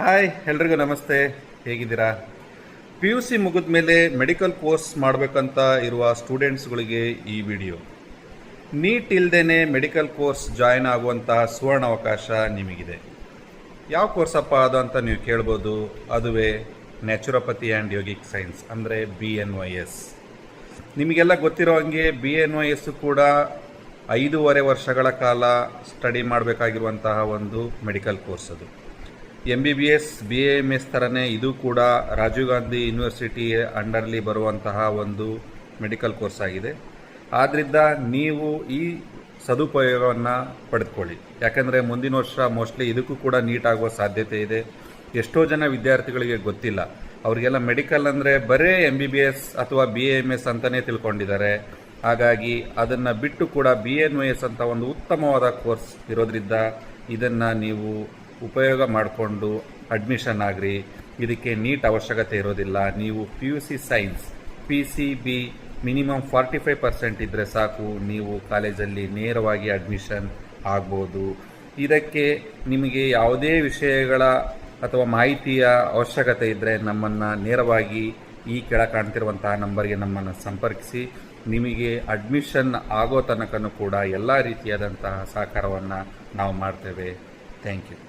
Hi ಎಲ್ರಿಗೂ ನಮಸ್ತೆ. ಹೇಗಿದ್ದೀರಾ? ಪಿ ಯು ಸಿ ಮುಗಿದ ಮೇಲೆ ಮೆಡಿಕಲ್ ಕೋರ್ಸ್ ಮಾಡಬೇಕಂತ ಇರುವ ಸ್ಟೂಡೆಂಟ್ಸ್ಗಳಿಗೆ ಈ ವಿಡಿಯೋ. ನೀಟ್ ಇಲ್ಲದೇ ಮೆಡಿಕಲ್ ಕೋರ್ಸ್ ಜಾಯ್ನ್ ಆಗುವಂತಹ ಸುವರ್ಣ ಅವಕಾಶ ನಿಮಗಿದೆ. ಯಾವ ಕೋರ್ಸಪ್ಪ ಅದು ಅಂತ ನೀವು ಕೇಳ್ಬೋದು. ಅದುವೇ ನ್ಯಾಚುರೋಪತಿ ಆ್ಯಂಡ್ ಯೋಗಿಕ್ ಸೈನ್ಸ್, ಅಂದರೆ BNYS. ನಿಮಗೆಲ್ಲ ಗೊತ್ತಿರೋ ಹಾಗೆ BNYS ಕೂಡ 5.5 ವರ್ಷಗಳ ಕಾಲ ಸ್ಟಡಿ ಮಾಡಬೇಕಾಗಿರುವಂತಹ ಒಂದು ಮೆಡಿಕಲ್ ಕೋರ್ಸ್. ಅದು MBBS BAMS ಥರನೇ ಇದು ಕೂಡ ರಾಜೀವ್ ಗಾಂಧಿ ಯೂನಿವರ್ಸಿಟಿ ಅಂಡರ್ಲಿ ಬರುವಂತಹ ಒಂದು ಮೆಡಿಕಲ್ ಕೋರ್ಸ್ ಆಗಿದೆ. ಆದ್ದರಿಂದ ನೀವು ಈ ಸದುಪಯೋಗವನ್ನು ಪಡೆದುಕೊಳ್ಳಿ. ಯಾಕಂದರೆ ಮುಂದಿನ ವರ್ಷ ಮೋಸ್ಟ್ಲಿ ಇದಕ್ಕೂ ಕೂಡ ನೀಟ್ ಆಗುವ ಸಾಧ್ಯತೆ ಇದೆ. ಎಷ್ಟೋ ಜನ ವಿದ್ಯಾರ್ಥಿಗಳಿಗೆ ಗೊತ್ತಿಲ್ಲ. ಅವರಿಗೆಲ್ಲ ಮೆಡಿಕಲ್ ಅಂದರೆ ಬರೇ MBBS ಅಥವಾ BAMS ಅಂತಲೇ ತಿಳ್ಕೊಂಡಿದ್ದಾರೆ. ಹಾಗಾಗಿ ಅದನ್ನು ಬಿಟ್ಟು ಕೂಡ BNYS ಅಂತ ಒಂದು ಉತ್ತಮವಾದ ಕೋರ್ಸ್ ಇರೋದ್ರಿಂದ ಇದನ್ನು ನೀವು ಉಪಯೋಗ ಮಾಡಿಕೊಂಡು ಅಡ್ಮಿಷನ್ ಆಗ್ರಿ. ಇದಕ್ಕೆ ನೀಟ್ ಅವಶ್ಯಕತೆ ಇರೋದಿಲ್ಲ. ನೀವು PUC ಸೈನ್ಸ್ PCB ಮಿನಿಮಮ್ 45% ಇದ್ದರೆ ಸಾಕು, ನೀವು ಕಾಲೇಜಲ್ಲಿ ನೇರವಾಗಿ ಅಡ್ಮಿಷನ್ ಆಗ್ಬೋದು. ಇದಕ್ಕೆ ನಿಮಗೆ ಯಾವುದೇ ವಿಷಯಗಳ ಅಥವಾ ಮಾಹಿತಿಯ ಅವಶ್ಯಕತೆ ಇದ್ದರೆ ನಮ್ಮನ್ನು ನೇರವಾಗಿ ಈ ಕೆಳ ಕಾಣ್ತಿರುವಂತಹ ನಂಬರ್ಗೆ ನಮ್ಮನ್ನು ಸಂಪರ್ಕಿಸಿ. ನಿಮಗೆ ಅಡ್ಮಿಷನ್ ಆಗೋ ತನಕನೂ ಕೂಡ ಎಲ್ಲ ರೀತಿಯಾದಂತಹ ಸಹಕಾರವನ್ನು ನಾವು ಮಾಡ್ತೇವೆ. Thank you.